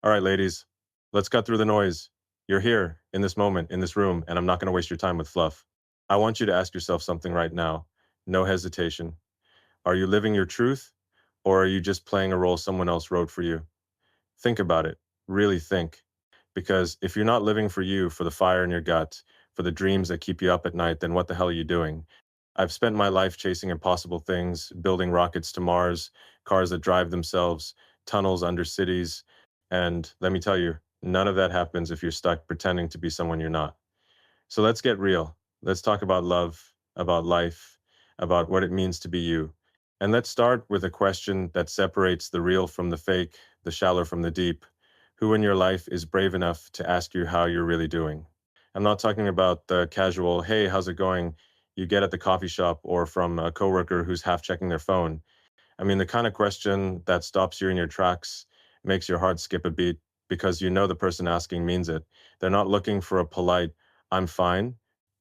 All right, ladies, let's cut through the noise. You're here in this moment, in this room, and I'm not going to waste your time with fluff. I want you to ask yourself something right now. No hesitation. Are you living your truth, or are you just playing a role someone else wrote for you? Think about it. Really think. Because if you're not living for you, for the fire in your gut, for the dreams that keep you up at night, then what the hell are you doing? I've spent my life chasing impossible things, building rockets to Mars, cars that drive themselves, tunnels under cities. And let me tell you, none of that happens if you're stuck pretending to be someone you're not. So let's get real. Let's talk about love, about life, about what it means to be you. And let's start with a question that separates the real from the fake, the shallow from the deep. Who in your life is brave enough to ask you how you're really doing? I'm not talking about the casual, hey, how's it going, you get at the coffee shop or from a coworker who's half checking their phone. I mean, the kind of question that stops you in your tracks, makes your heart skip a beat because you know the person asking means it. They're not looking for a polite, I'm fine.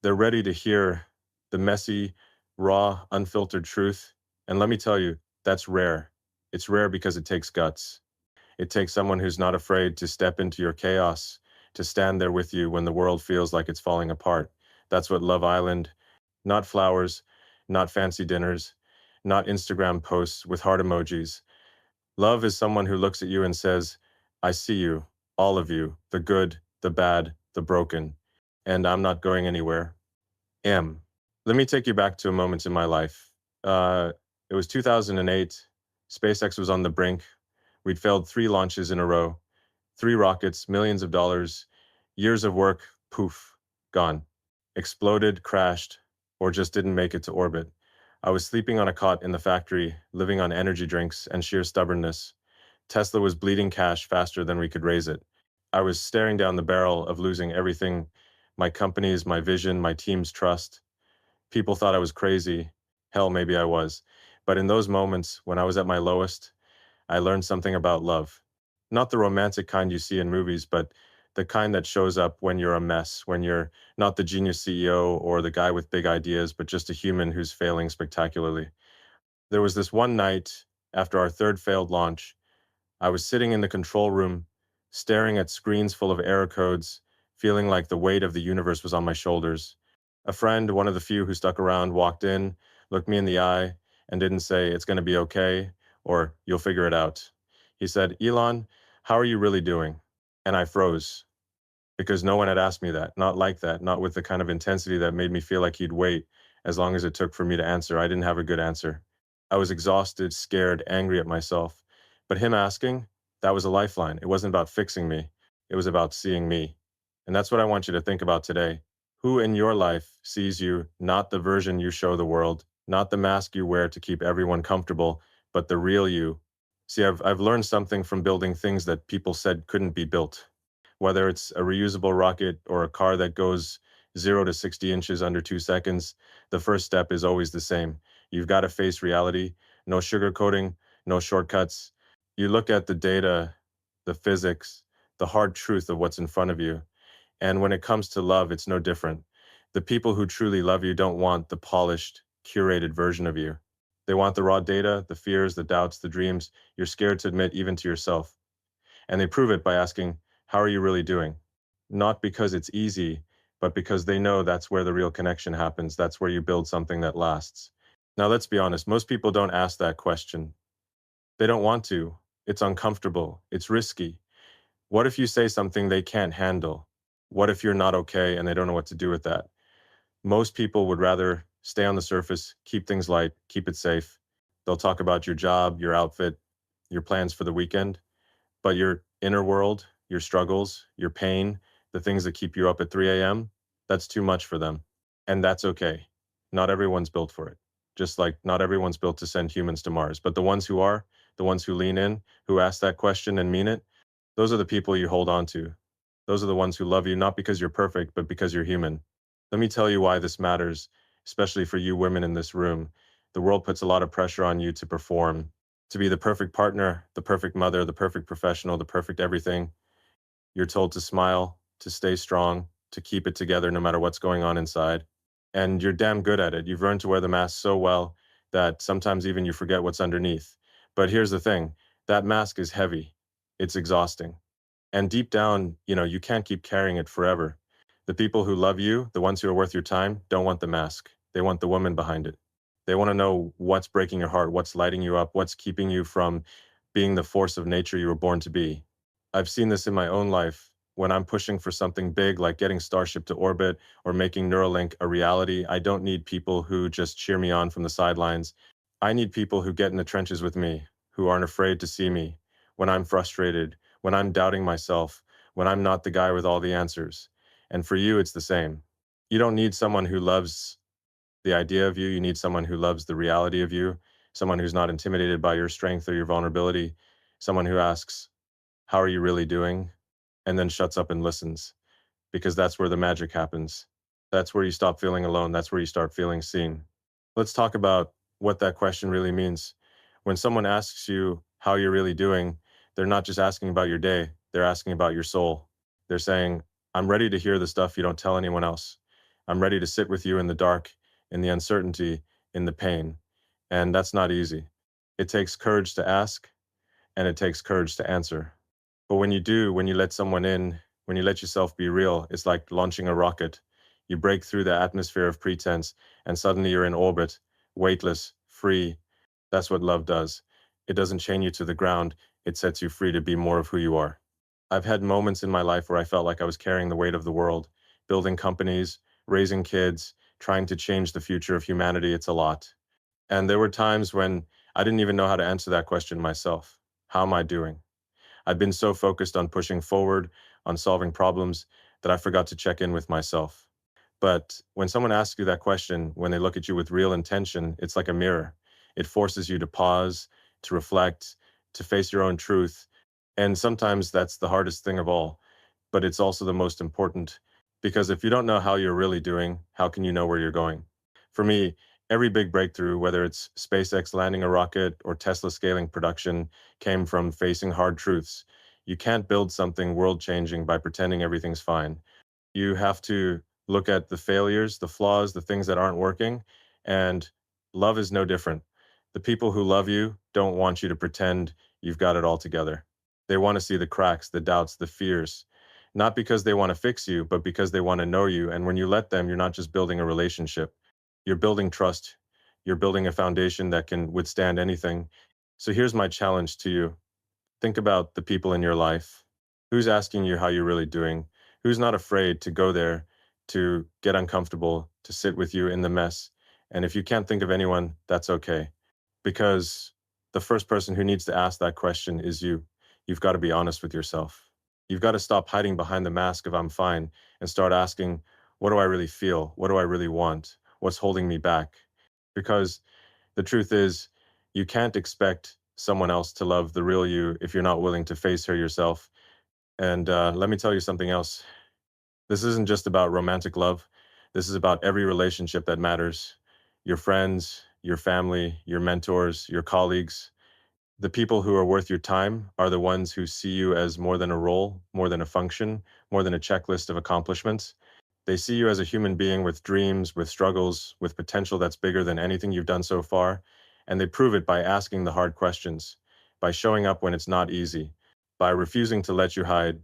They're ready to hear the messy, raw, unfiltered truth. And let me tell you, that's rare. It's rare because it takes guts. It takes someone who's not afraid to step into your chaos, to stand there with you when the world feels like it's falling apart. That's what Love Island, not flowers, not fancy dinners, not Instagram posts with heart emojis. Love is someone who looks at you and says, I see you, all of you, the good, the bad, the broken, and I'm not going anywhere. M. Let me take you back to a moment in my life. Uh, it was 2008. SpaceX was on the brink. We'd failed 3 launches in a row, 3 rockets, millions of dollars, years of work, poof, gone. Exploded, crashed, or just didn't make it to orbit. I was sleeping on a cot in the factory, living on energy drinks and sheer stubbornness. Tesla was bleeding cash faster than we could raise it. I was staring down the barrel of losing everything, my company's, my vision, my team's trust. People thought I was crazy. Hell, maybe I was. But in those moments, when I was at my lowest, I learned something about love. Not the romantic kind you see in movies, but the kind that shows up when you're a mess, when you're not the genius CEO or the guy with big ideas, but just a human who's failing spectacularly. There was this one night after our third failed launch, I was sitting in the control room, staring at screens full of error codes, feeling like the weight of the universe was on my shoulders. A friend, one of the few who stuck around, walked in, looked me in the eye, and didn't say, it's going to be okay, or you'll figure it out. He said, Elon, how are you really doing? And I froze because no one had asked me that, not like that, not with the kind of intensity that made me feel like he'd wait as long as it took for me to answer. I didn't have a good answer. I was exhausted, scared, angry at myself. But him asking, that was a lifeline. It wasn't about fixing me. It was about seeing me. And that's what I want you to think about today. Who in your life sees you, not the version you show the world, not the mask you wear to keep everyone comfortable, but the real you. See, I've learned something from building things that people said couldn't be built. Whether it's a reusable rocket or a car that goes 0 to 60 inches under 2 seconds, the first step is always the same. You've got to face reality, no sugarcoating, no shortcuts. You look at the data, the physics, the hard truth of what's in front of you. And when it comes to love, it's no different. The people who truly love you don't want the polished, curated version of you. They want the raw data, the fears, the doubts, the dreams you're scared to admit even to yourself. And they prove it by asking, how are you really doing? Not because it's easy, but because they know that's where the real connection happens. That's where you build something that lasts. Now, let's be honest, most people don't ask that question. They don't want to. It's uncomfortable. It's risky. What if you say something they can't handle? What if you're not okay and they don't know what to do with that? Most people would rather stay on the surface, keep things light, keep it safe. They'll talk about your job, your outfit, your plans for the weekend, but your inner world, your struggles, your pain, the things that keep you up at 3 a.m., that's too much for them. And that's okay. Not everyone's built for it. Just like not everyone's built to send humans to Mars. But the ones who are, the ones who lean in, who ask that question and mean it, those are the people you hold on to. Those are the ones who love you, not because you're perfect, but because you're human. Let me tell you why this matters, especially for you women in this room. The world puts a lot of pressure on you to perform, to be the perfect partner, the perfect mother, the perfect professional, the perfect everything. You're told to smile, to stay strong, to keep it together no matter what's going on inside. And you're damn good at it. You've learned to wear the mask so well that sometimes even you forget what's underneath. But here's the thing, that mask is heavy. It's exhausting. And deep down, you can't keep carrying it forever. The people who love you, the ones who are worth your time, don't want the mask. They want the woman behind it. They want to know what's breaking your heart, what's lighting you up, what's keeping you from being the force of nature you were born to be. I've seen this in my own life when I'm pushing for something big like getting Starship to orbit or making Neuralink a reality. I don't need people who just cheer me on from the sidelines. I need people who get in the trenches with me, who aren't afraid to see me when I'm frustrated, when I'm doubting myself, when I'm not the guy with all the answers. And for you, it's the same. You don't need someone who loves the idea of you. You need someone who loves the reality of you, someone who's not intimidated by your strength or your vulnerability, someone who asks, "How are you really doing?" and then shuts up and listens, because that's where the magic happens. That's where you stop feeling alone. That's where you start feeling seen. Let's talk about what that question really means. When someone asks you how you're really doing, they're not just asking about your day, they're asking about your soul. They're saying, "I'm ready to hear the stuff you don't tell anyone else. I'm ready to sit with you in the dark, in the uncertainty, in the pain." And that's not easy. It takes courage to ask, and it takes courage to answer. But when you do, when you let someone in, when you let yourself be real, it's like launching a rocket. You break through the atmosphere of pretense, and suddenly you're in orbit, weightless, free. That's what love does. It doesn't chain you to the ground, it sets you free to be more of who you are. I've had moments in my life where I felt like I was carrying the weight of the world, building companies, raising kids, trying to change the future of humanity. It's a lot. And there were times when I didn't even know how to answer that question myself. How am I doing? I've been so focused on pushing forward, on solving problems, that I forgot to check in with myself. But when someone asks you that question, when they look at you with real intention, it's like a mirror. It forces you to pause, to reflect, to face your own truth. And sometimes that's the hardest thing of all, but it's also the most important. Because if you don't know how you're really doing, how can you know where you're going? For me, every big breakthrough, whether it's SpaceX landing a rocket or Tesla scaling production, came from facing hard truths. You can't build something world changing by pretending everything's fine. You have to look at the failures, the flaws, the things that aren't working, and love is no different. The people who love you don't want you to pretend you've got it all together. They want to see the cracks, the doubts, the fears, not because they want to fix you, but because they want to know you. And when you let them, you're not just building a relationship, you're building trust. You're building a foundation that can withstand anything. So here's my challenge to you. Think about the people in your life. Who's asking you how you're really doing? Who's not afraid to go there, to get uncomfortable, to sit with you in the mess? And if you can't think of anyone, that's okay. Because the first person who needs to ask that question is you. You've got to be honest with yourself. You've got to stop hiding behind the mask of "I'm fine" and start asking, what do I really feel? What do I really want? What's holding me back? Because the truth is, you can't expect someone else to love the real you if you're not willing to face her yourself. And let me tell you something else. This isn't just about romantic love. This is about every relationship that matters. Your friends, your family, your mentors, your colleagues. The people who are worth your time are the ones who see you as more than a role, more than a function, more than a checklist of accomplishments. They see you as a human being with dreams, with struggles, with potential that's bigger than anything you've done so far. And they prove it by asking the hard questions, by showing up when it's not easy, by refusing to let you hide.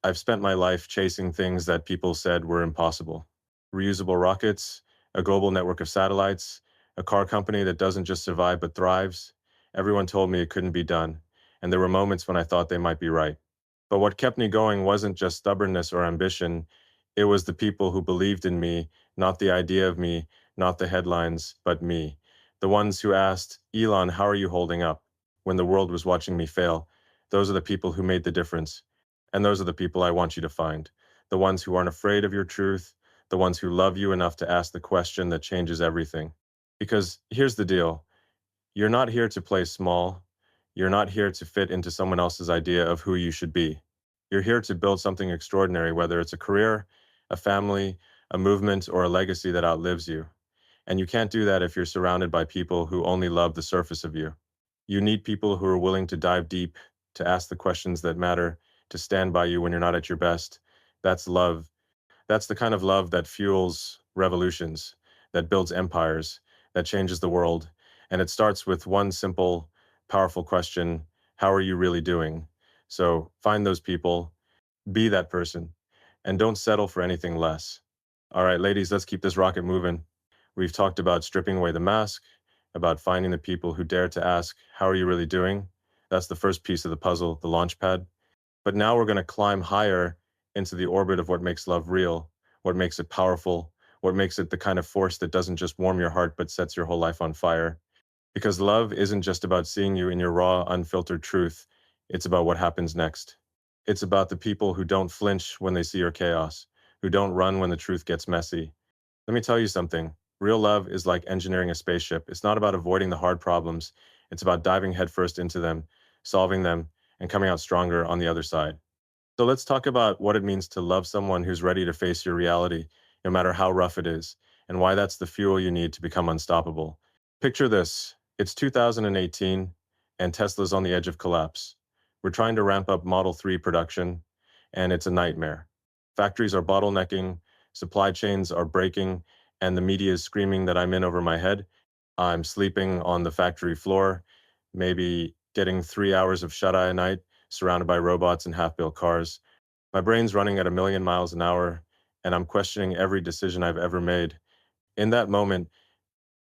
I've spent my life chasing things that people said were impossible. Reusable rockets, a global network of satellites, a car company that doesn't just survive but thrives. Everyone told me it couldn't be done, and there were moments when I thought they might be right. But what kept me going wasn't just stubbornness or ambition, it was the people who believed in me, not the idea of me, not the headlines, but me. The ones who asked, "Elon, how are you holding up?" when the world was watching me fail. Those are the people who made the difference. And those are the people I want you to find. The ones who aren't afraid of your truth, the ones who love you enough to ask the question that changes everything. Because here's the deal. You're not here to play small. You're not here to fit into someone else's idea of who you should be. You're here to build something extraordinary, whether it's a career, a family, a movement, or a legacy that outlives you. And you can't do that if you're surrounded by people who only love the surface of you. You need people who are willing to dive deep, to ask the questions that matter, to stand by you when you're not at your best. That's love. That's the kind of love that fuels revolutions, that builds empires, that changes the world. And it starts with one simple, powerful question: how are you really doing? So find those people, Be that person and don't settle for anything less. All right, ladies, let's keep this rocket moving. We've talked about stripping away the mask, about finding the people who dare to ask, how are you really doing? That's the first piece of the puzzle, the launch pad. But now we're going to climb higher into the orbit of what makes love real, what makes it powerful, what makes it the kind of force that doesn't just warm your heart but sets your whole life on fire. Because love isn't just about seeing you in your raw, unfiltered truth. It's about what happens next. It's about the people who don't flinch when they see your chaos, who don't run when the truth gets messy. Let me tell you something. Real love is like engineering a spaceship. It's not about avoiding the hard problems. It's about diving headfirst into them, solving them, and coming out stronger on the other side. So let's talk about what it means to love someone who's ready to face your reality, no matter how rough it is, and why that's the fuel you need to become unstoppable. Picture this. It's 2018, and Tesla's on the edge of collapse. We're trying to ramp up Model 3 production, and it's a nightmare. Factories are bottlenecking, supply chains are breaking, and the media is screaming that I'm in over my head. I'm sleeping on the factory floor, maybe getting 3 hours of shut-eye a night, surrounded by robots and half-built cars. My brain's running at a million miles an hour, and I'm questioning every decision I've ever made. In that moment,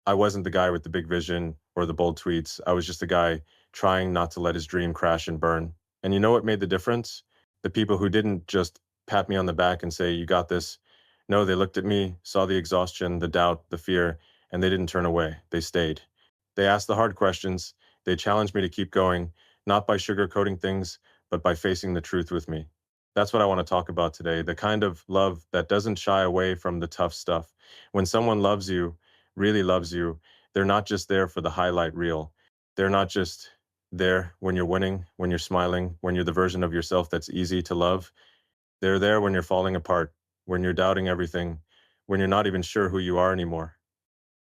I wasn't the guy with the big vision or the bold tweets. I was just a guy trying not to let his dream crash and burn. And you know what made the difference? The people who didn't just pat me on the back and say, you got this. No, they looked at me, saw the exhaustion, the doubt, the fear, and they didn't turn away. They stayed. They asked the hard questions. They challenged me to keep going, not by sugarcoating things, but by facing the truth with me. That's what I want to talk about today, the kind of love that doesn't shy away from the tough stuff. When someone loves you, really loves you, they're not just there for the highlight reel. They're not just there when you're winning, when you're smiling, when you're the version of yourself that's easy to love. They're there when you're falling apart, when you're doubting everything, when you're not even sure who you are anymore.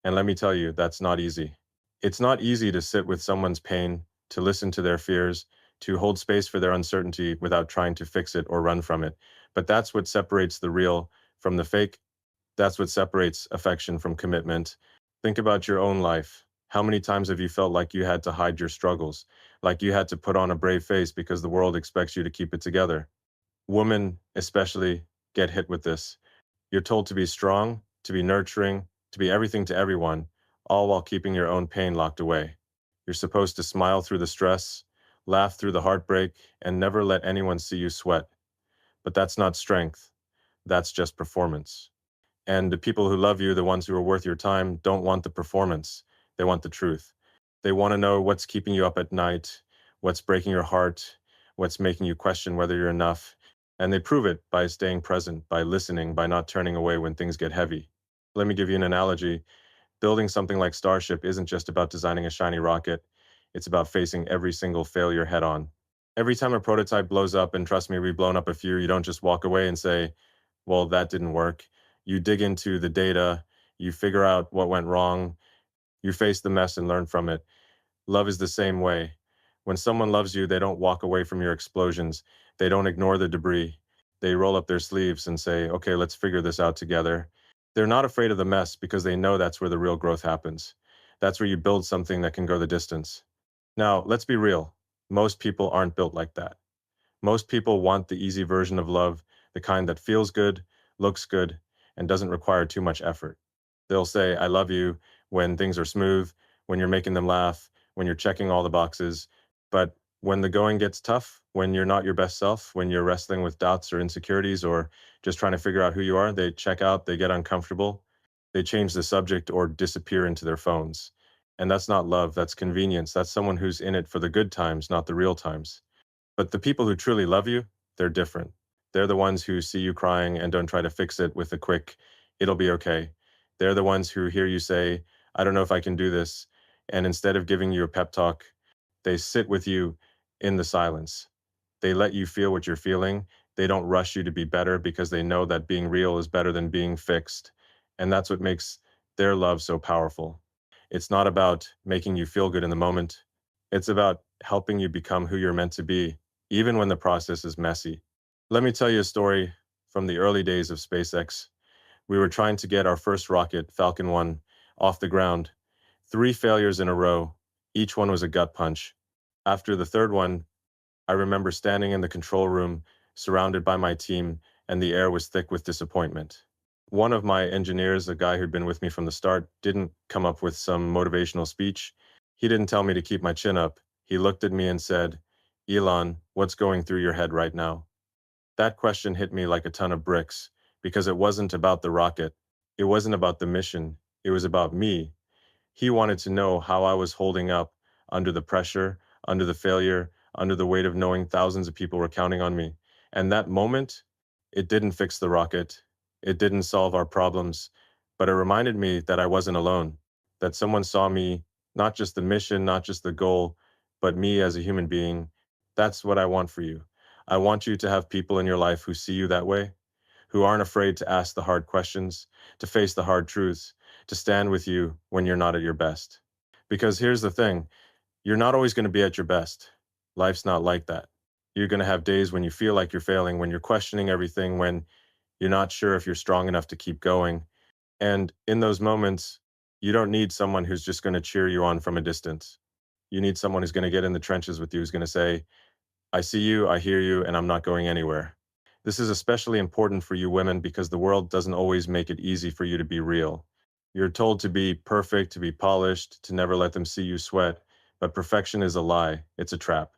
And let me tell you, that's not easy. It's not easy to sit with someone's pain, to listen to their fears, to hold space for their uncertainty without trying to fix it or run from it. But that's what separates the real from the fake. That's what separates affection from commitment. Think about your own life. How many times have you felt like you had to hide your struggles, like you had to put on a brave face because the world expects you to keep it together? Women, especially, get hit with this. You're told to be strong, to be nurturing, to be everything to everyone, all while keeping your own pain locked away. You're supposed to smile through the stress, laugh through the heartbreak, and never let anyone see you sweat. But that's not strength. That's just performance. And the people who love you, the ones who are worth your time, don't want the performance. They want the truth. They want to know what's keeping you up at night, what's breaking your heart, what's making you question whether you're enough. And they prove it by staying present, by listening, by not turning away when things get heavy. Let me give you an analogy. Building something like Starship isn't just about designing a shiny rocket. It's about facing every single failure head on. Every time a prototype blows up, and trust me, we've blown up a few, you don't just walk away and say, well, that didn't work. You dig into the data, you figure out what went wrong, you face the mess and learn from it. Love is the same way. When someone loves you, they don't walk away from your explosions. They don't ignore the debris. They roll up their sleeves and say, okay, let's figure this out together. They're not afraid of the mess because they know that's where the real growth happens. That's where you build something that can go the distance. Now, let's be real. Most people aren't built like that. Most people want the easy version of love, the kind that feels good, looks good, and doesn't require too much effort. They'll say, I love you when things are smooth, when you're making them laugh, when you're checking all the boxes. But when the going gets tough, when you're not your best self, when you're wrestling with doubts or insecurities or just trying to figure out who you are, they check out, they get uncomfortable, they change the subject or disappear into their phones. And that's not love, that's convenience. That's someone who's in it for the good times, not the real times. But the people who truly love you, they're different. They're the ones who see you crying and don't try to fix it with a quick, it'll be okay. They're the ones who hear you say, I don't know if I can do this. And instead of giving you a pep talk, they sit with you in the silence. They let you feel what you're feeling. They don't rush you to be better because they know that being real is better than being fixed. And that's what makes their love so powerful. It's not about making you feel good in the moment. It's about helping you become who you're meant to be, even when the process is messy. Let me tell you a story from the early days of SpaceX. We were trying to get our first rocket, Falcon 1, off the ground. 3 failures in a row. Each one was a gut punch. After the third one, I remember standing in the control room, surrounded by my team, and the air was thick with disappointment. One of my engineers, a guy who'd been with me from the start, didn't come up with some motivational speech. He didn't tell me to keep my chin up. He looked at me and said, "Elon, what's going through your head right now?" That question hit me like a ton of bricks because it wasn't about the rocket. It wasn't about the mission. It was about me. He wanted to know how I was holding up under the pressure, under the failure, under the weight of knowing thousands of people were counting on me. And that moment, it didn't fix the rocket. It didn't solve our problems, but it reminded me that I wasn't alone, that someone saw me, not just the mission, not just the goal, but me as a human being. That's what I want for you. I want you to have people in your life who see you that way, who aren't afraid to ask the hard questions, to face the hard truths, to stand with you when you're not at your best. Because here's the thing, you're not always going to be at your best. Life's not like that. You're going to have days when you feel like you're failing, when you're questioning everything, when you're not sure if you're strong enough to keep going. And in those moments, you don't need someone who's just going to cheer you on from a distance. You need someone who's going to get in the trenches with you, who's going to say, I see you, I hear you, and I'm not going anywhere. This is especially important for you women because the world doesn't always make it easy for you to be real. You're told to be perfect, to be polished, to never let them see you sweat, but perfection is a lie. It's a trap.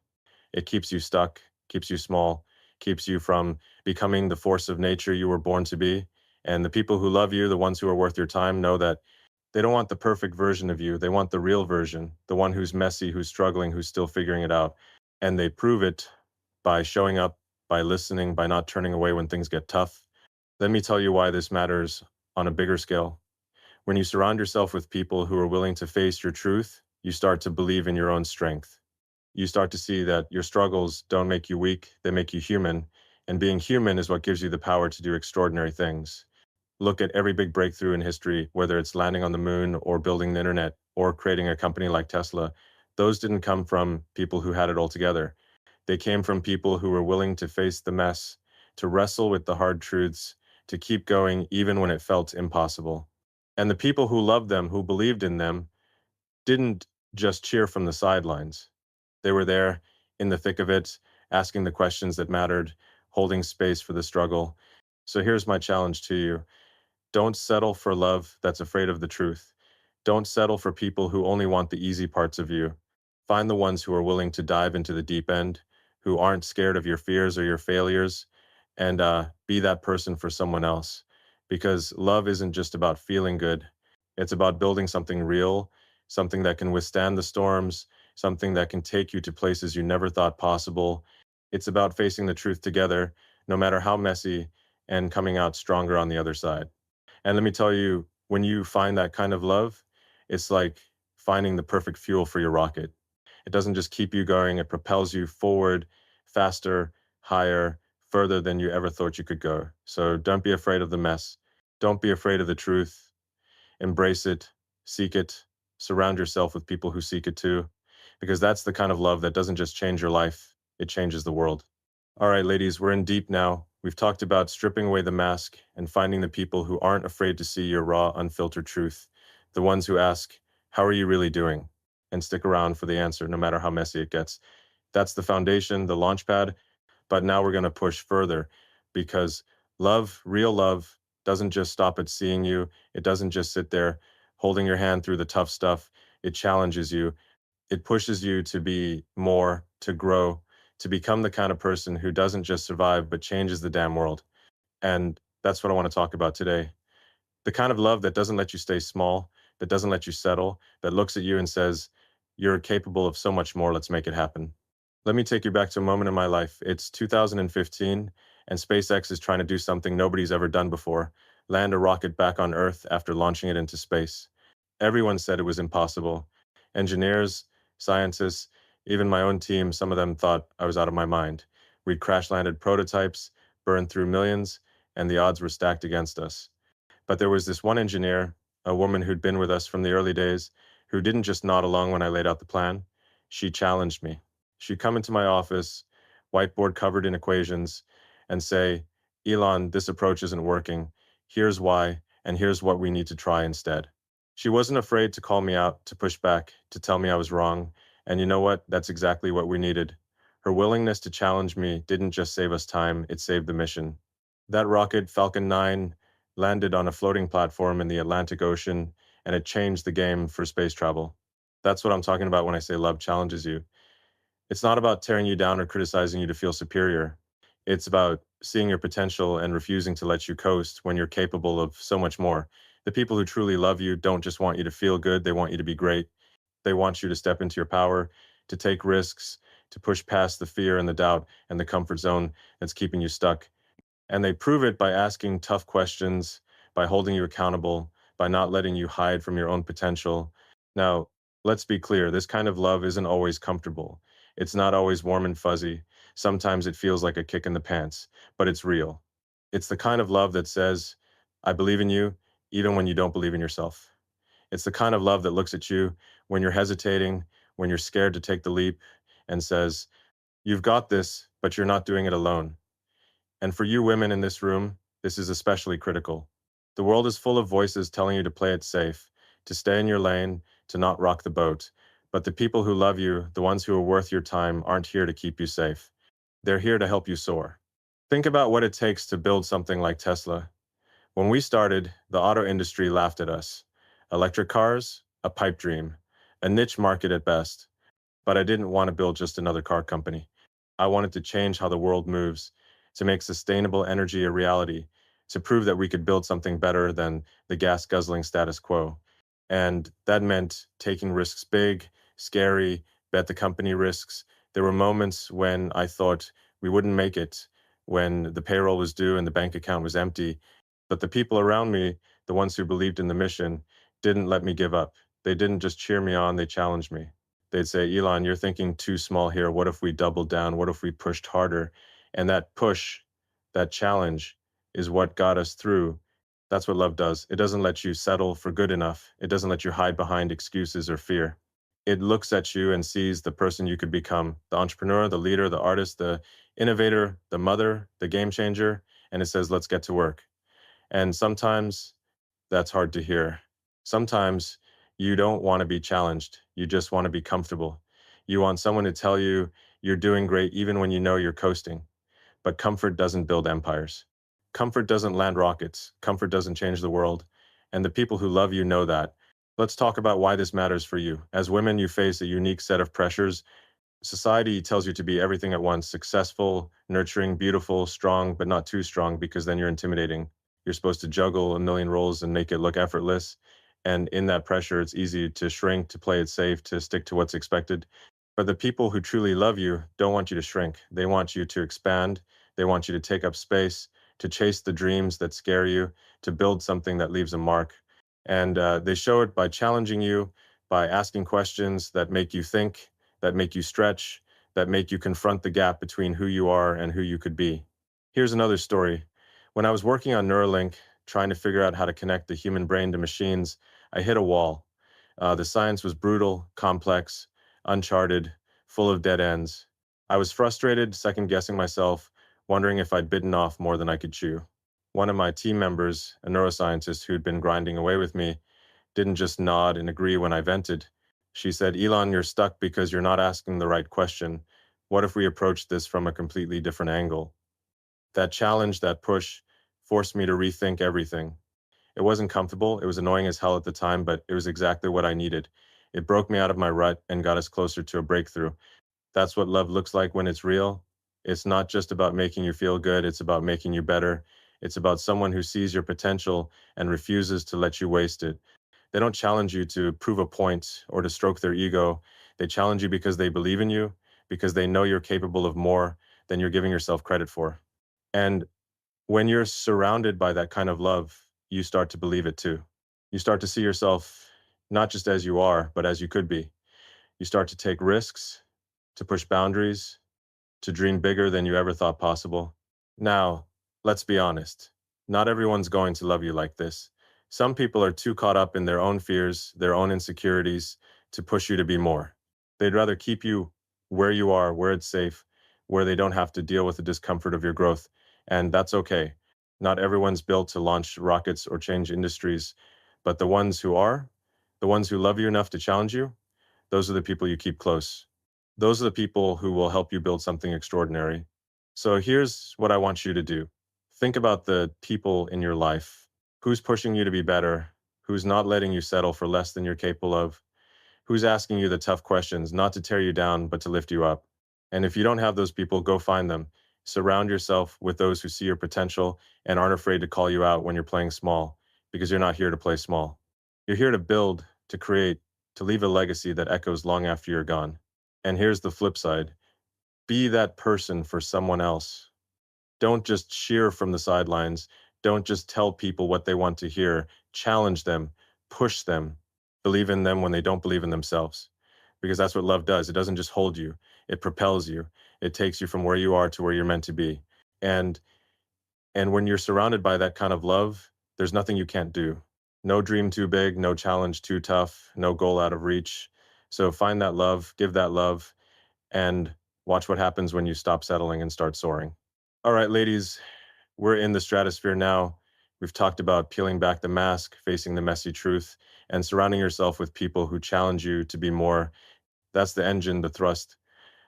It keeps you stuck, keeps you small, keeps you from becoming the force of nature you were born to be. And the people who love you, the ones who are worth your time, know that they don't want the perfect version of you. They want the real version, the one who's messy, who's struggling, who's still figuring it out. And they prove it by showing up, by listening, by not turning away when things get tough. Let me tell you why this matters on a bigger scale. When you surround yourself with people who are willing to face your truth, you start to believe in your own strength. You start to see that your struggles don't make you weak, they make you human. And being human is what gives you the power to do extraordinary things. Look at every big breakthrough in history, whether it's landing on the moon or building the internet or creating a company like Tesla. Those didn't come from people who had it all together. They came from people who were willing to face the mess, to wrestle with the hard truths, to keep going even when it felt impossible. And the people who loved them, who believed in them, didn't just cheer from the sidelines. They were there in the thick of it, asking the questions that mattered, holding space for the struggle. So here's my challenge to you. Don't settle for love that's afraid of the truth. Don't settle for people who only want the easy parts of you. Find the ones who are willing to dive into the deep end, who aren't scared of your fears or your failures, and be that person for someone else. Because love isn't just about feeling good, it's about building something real, something that can withstand the storms, something that can take you to places you never thought possible. It's about facing the truth together, no matter how messy, and coming out stronger on the other side. And let me tell you, when you find that kind of love, it's like finding the perfect fuel for your rocket. It doesn't just keep you going, it propels you forward faster, higher, further than you ever thought you could go. So don't be afraid of the mess. Don't be afraid of the truth. Embrace it, seek it, surround yourself with people who seek it too, because that's the kind of love that doesn't just change your life, it changes the world. All right, ladies, we're in deep now. We've talked about stripping away the mask and finding the people who aren't afraid to see your raw, unfiltered truth. The ones who ask, how are you really doing? And stick around for the answer, no matter how messy it gets. That's the foundation, the launch pad. But now we're going to push further because love, real love, doesn't just stop at seeing you. It doesn't just sit there holding your hand through the tough stuff. It challenges you. It pushes you to be more, to grow, to become the kind of person who doesn't just survive, but changes the damn world. And that's what I want to talk about today. The kind of love that doesn't let you stay small, that doesn't let you settle, that looks at you and says, you're capable of so much more. Let's make it happen. Let me take you back to a moment in my life. It's 2015, and SpaceX is trying to do something nobody's ever done before, land a rocket back on Earth after launching it into space. Everyone said it was impossible. Engineers, scientists, even my own team, some of them thought I was out of my mind. We'd crash landed prototypes, burned through millions, and the odds were stacked against us. But there was this one engineer, a woman who'd been with us from the early days, who didn't just nod along when I laid out the plan. She challenged me. She'd come into my office, whiteboard covered in equations, and say, Elon, this approach isn't working. Here's why, and here's what we need to try instead. She wasn't afraid to call me out, to push back, to tell me I was wrong. And you know what? That's exactly what we needed. Her willingness to challenge me didn't just save us time, it saved the mission. That rocket, Falcon 9, landed on a floating platform in the Atlantic Ocean, and it changed the game for space travel. That's what I'm talking about when I say love challenges you. It's not about tearing you down or criticizing you to feel superior. It's about seeing your potential and refusing to let you coast when you're capable of so much more. The people who truly love you don't just want you to feel good, they want you to be great. They want you to step into your power, to take risks, to push past the fear and the doubt and the comfort zone that's keeping you stuck. And they prove it by asking tough questions, by holding you accountable, by not letting you hide from your own potential. Now, let's be clear, this kind of love isn't always comfortable. It's not always warm and fuzzy. Sometimes it feels like a kick in the pants, but it's real. It's the kind of love that says, I believe in you, even when you don't believe in yourself. It's the kind of love that looks at you when you're hesitating, when you're scared to take the leap, and says, you've got this, but you're not doing it alone. And for you women in this room, this is especially critical. The world is full of voices telling you to play it safe, to stay in your lane, to not rock the boat. But the people who love you, the ones who are worth your time, aren't here to keep you safe. They're here to help you soar. Think about what it takes to build something like Tesla. When we started, the auto industry laughed at us. Electric cars? A pipe dream. A niche market at best. But I didn't want to build just another car company. I wanted to change how the world moves, to make sustainable energy a reality, to prove that we could build something better than the gas guzzling status quo. And that meant taking risks big, scary, bet the company risks. There were moments when I thought we wouldn't make it, when the payroll was due and the bank account was empty. But the people around me, the ones who believed in the mission, didn't let me give up. They didn't just cheer me on, they challenged me. They'd say, Elon, you're thinking too small here. What if we doubled down? What if we pushed harder? And that push, that challenge is what got us through. That's what love does. It doesn't let you settle for good enough. It doesn't let you hide behind excuses or fear. It looks at you and sees the person you could become, the entrepreneur, the leader, the artist, the innovator, the mother, the game changer, and it says, let's get to work. And sometimes that's hard to hear. Sometimes you don't want to be challenged. You just want to be comfortable. You want someone to tell you you're doing great even when you know you're coasting. But comfort doesn't build empires. Comfort doesn't land rockets. Comfort doesn't change the world. And the people who love you know that. Let's talk about why this matters for you. As women, you face a unique set of pressures. Society tells you to be everything at once: successful, nurturing, beautiful, strong, but not too strong because then you're intimidating. You're supposed to juggle a million roles and make it look effortless. And in that pressure, it's easy to shrink, to play it safe, to stick to what's expected. But the people who truly love you don't want you to shrink. They want you to expand. They want you to take up space, to chase the dreams that scare you, to build something that leaves a mark. And they show it by challenging you, by asking questions that make you think, that make you stretch, that make you confront the gap between who you are and who you could be. Here's another story. When I was working on Neuralink, trying to figure out how to connect the human brain to machines, I hit a wall. The science was brutal, complex, uncharted, full of dead ends. I was frustrated, second guessing myself, wondering if I'd bitten off more than I could chew. One of my team members, a neuroscientist who'd been grinding away with me, didn't just nod and agree when I vented. She said, Elon, you're stuck because you're not asking the right question. What if we approach this from a completely different angle? That challenge, that push, forced me to rethink everything. It wasn't comfortable, it was annoying as hell at the time, but it was exactly what I needed. It broke me out of my rut and got us closer to a breakthrough. That's what love looks like when it's real. It's not just about making you feel good, it's about making you better. It's about someone who sees your potential and refuses to let you waste it. They don't challenge you to prove a point or to stroke their ego. They challenge you because they believe in you, because they know you're capable of more than you're giving yourself credit for. And when you're surrounded by that kind of love, you start to believe it too. You start to see yourself not just as you are, but as you could be. You start to take risks, to push boundaries, to dream bigger than you ever thought possible. Now, let's be honest. Not everyone's going to love you like this. Some people are too caught up in their own fears, their own insecurities, to push you to be more. They'd rather keep you where you are, where it's safe, where they don't have to deal with the discomfort of your growth. And that's okay. Not everyone's built to launch rockets or change industries, but the ones who are, the ones who love you enough to challenge you, those are the people you keep close. Those are the people who will help you build something extraordinary. So here's what I want you to do. Think about the people in your life. Who's pushing you to be better? Who's not letting you settle for less than you're capable of? Who's asking you the tough questions, not to tear you down, but to lift you up? And if you don't have those people, go find them. Surround yourself with those who see your potential and aren't afraid to call you out when you're playing small, because you're not here to play small. You're here to build, to create, to leave a legacy that echoes long after you're gone. And here's the flip side: be that person for someone else. Don't just cheer from the sidelines. Don't just tell people what they want to hear. Challenge them, push them, believe in them when they don't believe in themselves. Because that's what love does. It doesn't just hold you, it propels you. It takes you from where you are to where you're meant to be. And and when you're surrounded by that kind of love, there's nothing you can't do. No dream too big, no challenge too tough, no goal out of reach. So find that love, give that love, and watch what happens when you stop settling and start soaring. All right, ladies, we're in the stratosphere now. We've talked about peeling back the mask, facing the messy truth, and surrounding yourself with people who challenge you to be more. That's the engine, the thrust,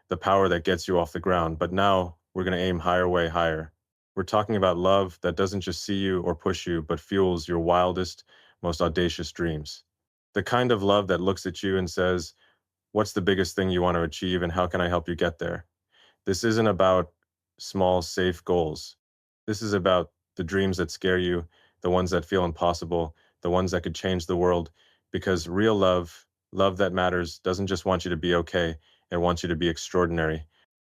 the power that gets you off the ground. But now we're going to aim higher, way higher. We're talking about love that doesn't just see you or push you, but fuels your wildest, most audacious dreams. The kind of love that looks at you and says, what's the biggest thing you want to achieve, and how can I help you get there? This isn't about small, safe goals. This is about the dreams that scare you, the ones that feel impossible, the ones that could change the world. Because real love, love that matters, doesn't just want you to be okay, it wants you to be extraordinary.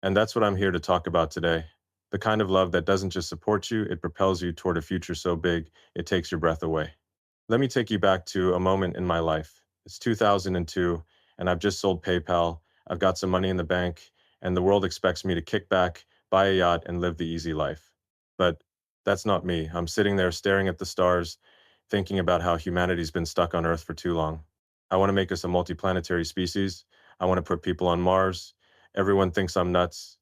And that's what I'm here to talk about today. The kind of love that doesn't just support you, it propels you toward a future so big, it takes your breath away. Let me take you back to a moment in my life. It's 2002, and I've just sold PayPal. I've got some money in the bank, and the world expects me to kick back, buy a yacht, and live the easy life. But that's not me. I'm sitting there staring at the stars, thinking about how humanity's been stuck on Earth for too long. I want to make us a multiplanetary species. I want to put people on Mars. Everyone thinks I'm nuts.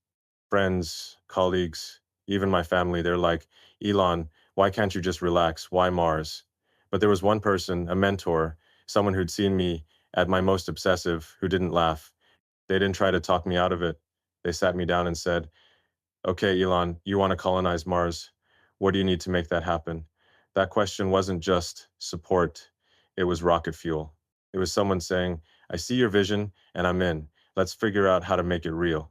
Friends, colleagues, even my family, they're like, Elon, why can't you just relax? Why Mars? But there was one person, a mentor, someone who'd seen me at my most obsessive, who didn't laugh. They didn't try to talk me out of it. They sat me down and said, okay, Elon, you want to colonize Mars. What do you need to make that happen? That question wasn't just support, it was rocket fuel. It was someone saying, I see your vision and I'm in. Let's figure out how to make it real.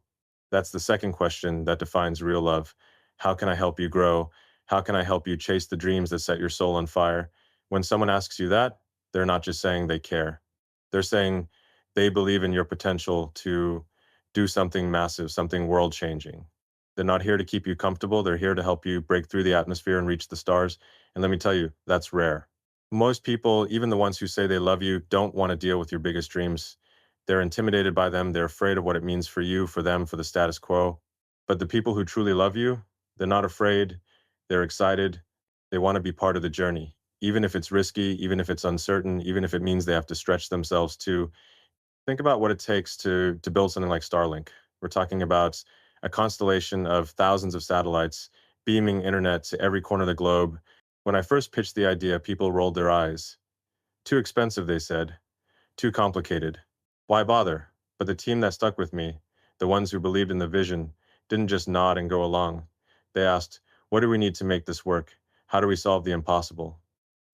That's the second question that defines real love. How can I help you grow? How can I help you chase the dreams that set your soul on fire? When someone asks you that, they're not just saying they care. They're saying they believe in your potential to do something massive, something world changing. They're not here to keep you comfortable. They're here to help you break through the atmosphere and reach the stars. And let me tell you, that's rare. Most people, even the ones who say they love you, don't want to deal with your biggest dreams. They're intimidated by them. They're afraid of what it means for you, for them, for the status quo. But the people who truly love you, they're not afraid. They're excited. They want to be part of the journey, even if it's risky, even if it's uncertain, even if it means they have to stretch themselves too. Think about what it takes to build something like Starlink. We're talking about a constellation of thousands of satellites beaming internet to every corner of the globe. When I first pitched the idea, people rolled their eyes. Too expensive, they said. Too complicated. Why bother? But the team that stuck with me, the ones who believed in the vision, didn't just nod and go along. They asked, what do we need to make this work? How do we solve the impossible?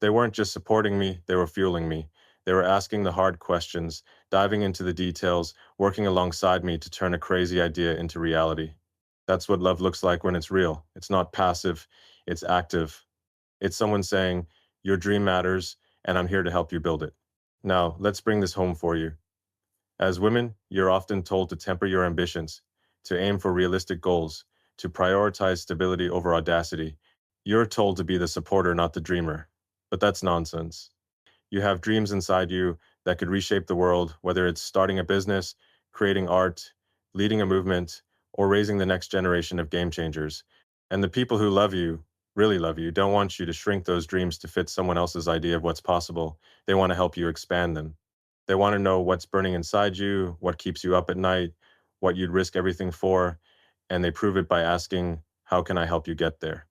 They weren't just supporting me, they were fueling me. They were asking the hard questions, diving into the details, working alongside me to turn a crazy idea into reality. That's what love looks like when it's real. It's not passive, it's active. It's someone saying, your dream matters, and I'm here to help you build it. Now, let's bring this home for you. As women, you're often told to temper your ambitions, to aim for realistic goals, to prioritize stability over audacity. You're told to be the supporter, not the dreamer. But that's nonsense. You have dreams inside you that could reshape the world, whether it's starting a business, creating art, leading a movement, or raising the next generation of game changers. And the people who love you, really love you, don't want you to shrink those dreams to fit someone else's idea of what's possible. They want to help you expand them. They want to know what's burning inside you, what keeps you up at night, what you'd risk everything for, and they prove it by asking, how can I help you get there?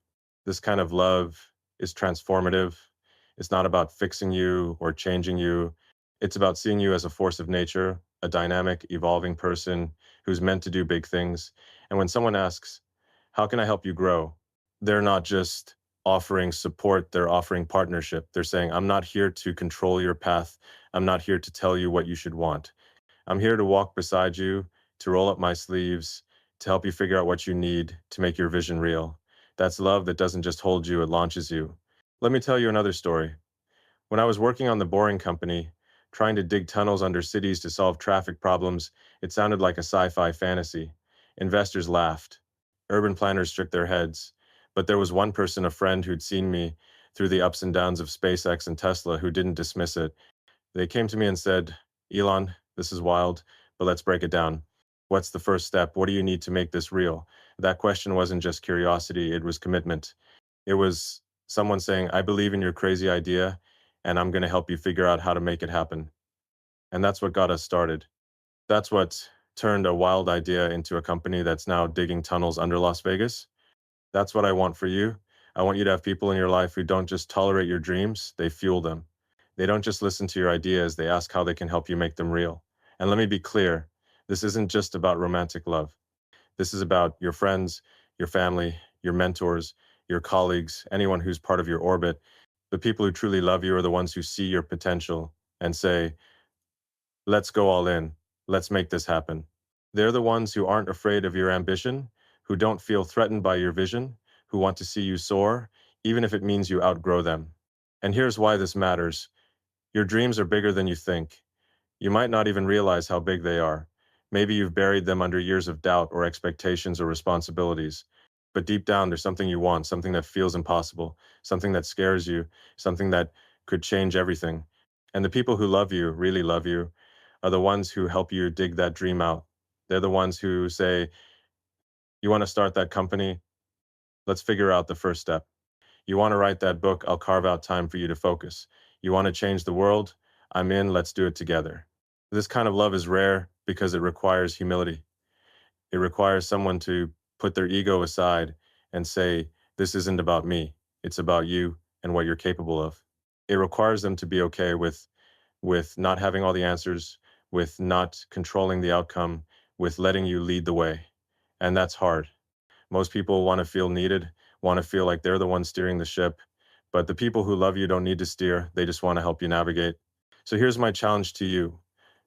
This kind of love is transformative. It's not about fixing you or changing you. It's about seeing you as a force of nature, a dynamic, evolving person who's meant to do big things. And when someone asks, how can I help you grow? They're not just offering support, they're offering partnership. They're saying, I'm not here to control your path. I'm not here to tell you what you should want. I'm here to walk beside you, to roll up my sleeves, to help you figure out what you need to make your vision real. That's love that doesn't just hold you, it launches you. Let me tell you another story. When I was working on the Boring Company, trying to dig tunnels under cities to solve traffic problems, it sounded like a sci-fi fantasy. Investors laughed. Urban planners shook their heads. But there was one person, a friend who'd seen me through the ups and downs of SpaceX and Tesla, who didn't dismiss it. They came to me and said, Elon, this is wild, but let's break it down. What's the first step? What do you need to make this real? That question wasn't just curiosity, it was commitment. It was someone saying, I believe in your crazy idea, and I'm going to help you figure out how to make it happen. And that's what got us started. That's what turned a wild idea into a company that's now digging tunnels under Las Vegas. That's what I want for you. I want you to have people in your life who don't just tolerate your dreams, they fuel them. They don't just listen to your ideas, they ask how they can help you make them real. And let me be clear, this isn't just about romantic love. This is about your friends, your family, your mentors, your colleagues, anyone who's part of your orbit. The people who truly love you are the ones who see your potential and say, let's go all in. Let's make this happen. They're the ones who aren't afraid of your ambition, who don't feel threatened by your vision, who want to see you soar, even if it means you outgrow them. And here's why this matters. Your dreams are bigger than you think. You might not even realize how big they are. Maybe you've buried them under years of doubt or expectations or responsibilities. But deep down, there's something you want, something that feels impossible, something that scares you, something that could change everything. And the people who love you, really love you, are the ones who help you dig that dream out. They're the ones who say, you want to start that company? Let's figure out the first step. You want to write that book? I'll carve out time for you to focus. You want to change the world? I'm in, let's do it together. This kind of love is rare because it requires humility. It requires someone to put their ego aside and say, this isn't about me. It's about you and what you're capable of. It requires them to be okay with not having all the answers, with not controlling the outcome, with letting you lead the way. And that's hard. Most people want to feel needed, want to feel like they're the one steering the ship. But the people who love you don't need to steer. They just want to help you navigate. So here's my challenge to you.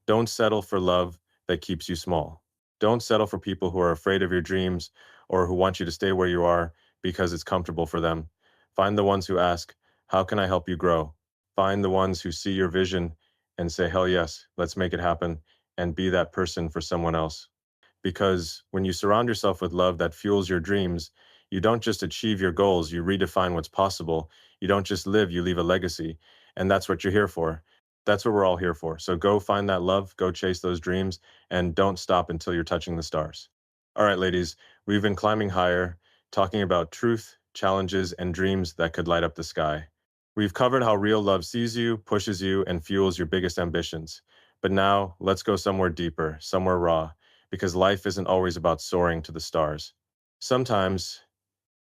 Don't settle for love that keeps you small. Don't settle for people who are afraid of your dreams or who want you to stay where you are because it's comfortable for them. Find the ones who ask, how can I help you grow? Find the ones who see your vision and say, hell yes, let's make it happen, and be that person for someone else. Because when you surround yourself with love that fuels your dreams, you don't just achieve your goals, you redefine what's possible. You don't just live, you leave a legacy. And that's what you're here for. That's what we're all here for. So go find that love, go chase those dreams, and don't stop until you're touching the stars. All right, ladies, we've been climbing higher, talking about truth, challenges, and dreams that could light up the sky. We've covered how real love sees you, pushes you, and fuels your biggest ambitions. But now, let's go somewhere deeper, somewhere raw, because life isn't always about soaring to the stars. Sometimes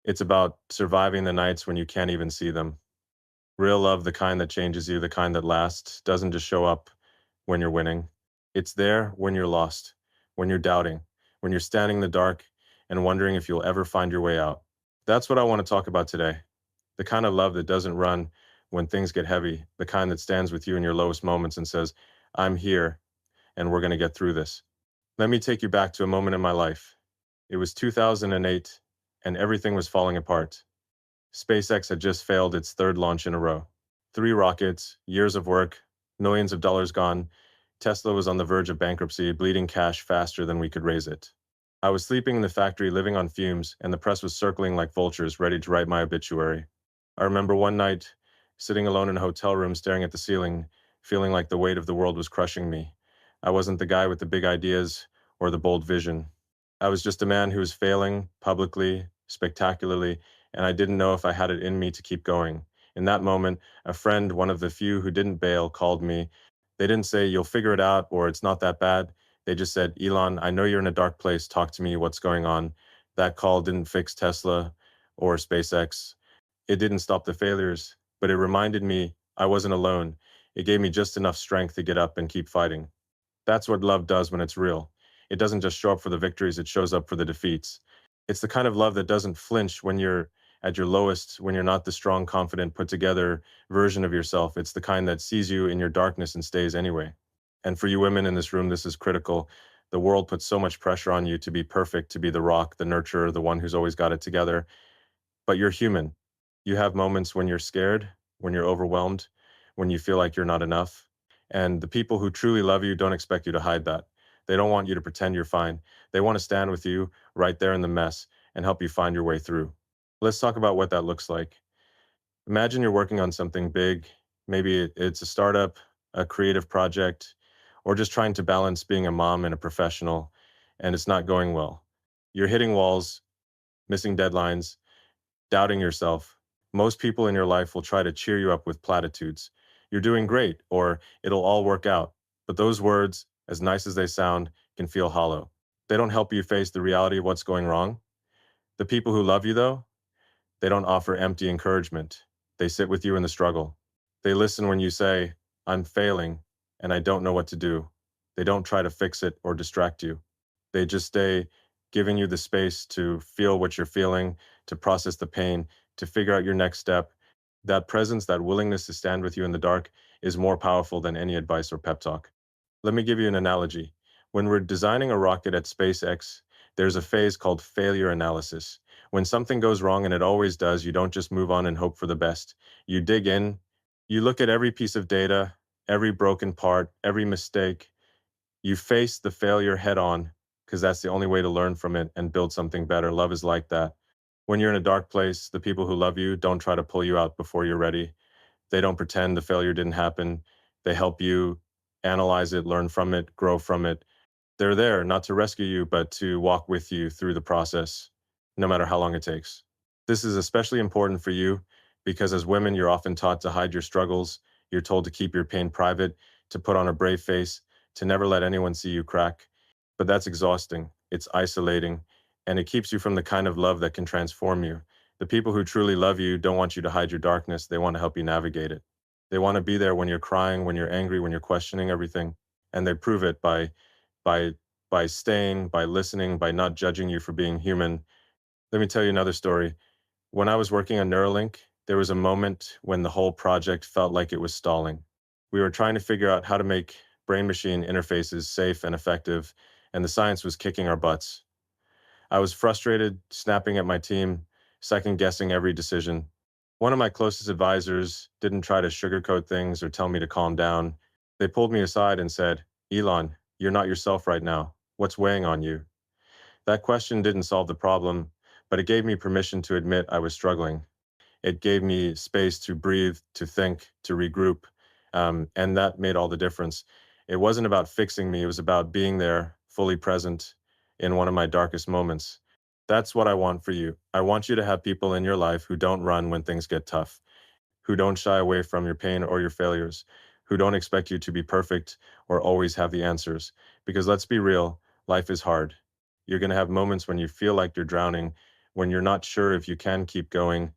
it's about surviving the nights when you can't even see them. Real love, the kind that changes you, the kind that lasts, doesn't just show up when you're winning. It's there when you're lost, when you're doubting, when you're standing in the dark and wondering if you'll ever find your way out. That's what I want to talk about today. The kind of love that doesn't run when things get heavy, the kind that stands with you in your lowest moments and says, I'm here and we're going to get through this. Let me take you back to a moment in my life. It was 2008 and everything was falling apart. SpaceX had just failed its third launch in a row. 3 rockets, years of work, millions of dollars gone. Tesla was on the verge of bankruptcy, bleeding cash faster than we could raise it. I was sleeping in the factory, living on fumes, and the press was circling like vultures, ready to write my obituary. I remember one night, sitting alone in a hotel room, staring at the ceiling, feeling like the weight of the world was crushing me. I wasn't the guy with the big ideas or the bold vision. I was just a man who was failing publicly, spectacularly, and I didn't know if I had it in me to keep going. In that moment, a friend, one of the few who didn't bail, called me. They didn't say, you'll figure it out, or it's not that bad. They just said, Elon, I know you're in a dark place. Talk to me. What's going on? That call didn't fix Tesla or SpaceX. It didn't stop the failures, but it reminded me I wasn't alone. It gave me just enough strength to get up and keep fighting. That's what love does when it's real. It doesn't just show up for the victories, it shows up for the defeats. It's the kind of love that doesn't flinch when you're at your lowest, when you're not the strong, confident, put together version of yourself. It's the kind that sees you in your darkness and stays anyway. And for you women in this room, this is critical. The world puts so much pressure on you to be perfect, to be the rock, the nurturer, the one who's always got it together. But you're human. You have moments when you're scared, when you're overwhelmed, when you feel like you're not enough. And the people who truly love you don't expect you to hide that. They don't want you to pretend you're fine. They want to stand with you right there in the mess and help you find your way through. Let's talk about what that looks like. Imagine you're working on something big. Maybe it's a startup, a creative project, or just trying to balance being a mom and a professional, and it's not going well. You're hitting walls, missing deadlines, doubting yourself. Most people in your life will try to cheer you up with platitudes. You're doing great, or it'll all work out. But those words, as nice as they sound, can feel hollow. They don't help you face the reality of what's going wrong. The people who love you, though, they don't offer empty encouragement. They sit with you in the struggle. They listen when you say, I'm failing and I don't know what to do. They don't try to fix it or distract you. They just stay giving you the space to feel what you're feeling, to process the pain, to figure out your next step. That presence, that willingness to stand with you in the dark is more powerful than any advice or pep talk. Let me give you an analogy. When we're designing a rocket at SpaceX, there's a phase called failure analysis. When something goes wrong, and it always does, you don't just move on and hope for the best. You dig in, you look at every piece of data, every broken part, every mistake. You face the failure head on because that's the only way to learn from it and build something better. Love is like that. When you're in a dark place, the people who love you don't try to pull you out before you're ready. They don't pretend the failure didn't happen. They help you analyze it, learn from it, grow from it. They're there not to rescue you, but to walk with you through the process, no matter how long it takes. This is especially important for you because as women, you're often taught to hide your struggles. You're told to keep your pain private, to put on a brave face, to never let anyone see you crack. But that's exhausting. It's isolating, and it keeps you from the kind of love that can transform you. The people who truly love you don't want you to hide your darkness. They want to help you navigate it. They want to be there when you're crying, when you're angry, when you're questioning everything, and they prove it by by staying, by listening, by not judging you for being human. Let me tell you another story. When I was working on Neuralink, there was a moment when the whole project felt like it was stalling. We were trying to figure out how to make brain machine interfaces safe and effective, and the science was kicking our butts. I was frustrated, snapping at my team, second guessing every decision. One of my closest advisors didn't try to sugarcoat things or tell me to calm down. They pulled me aside and said, Elon, you're not yourself right now. What's weighing on you? That question didn't solve the problem, but it gave me permission to admit I was struggling. It gave me space to breathe, to think, to regroup. And that made all the difference. It wasn't about fixing me, it was about being there, fully present in one of my darkest moments. That's what I want for you. I want you to have people in your life who don't run when things get tough, who don't shy away from your pain or your failures, who don't expect you to be perfect or always have the answers. Because let's be real, life is hard. You're going to have moments when you feel like you're drowning, when you're not sure if you can keep going,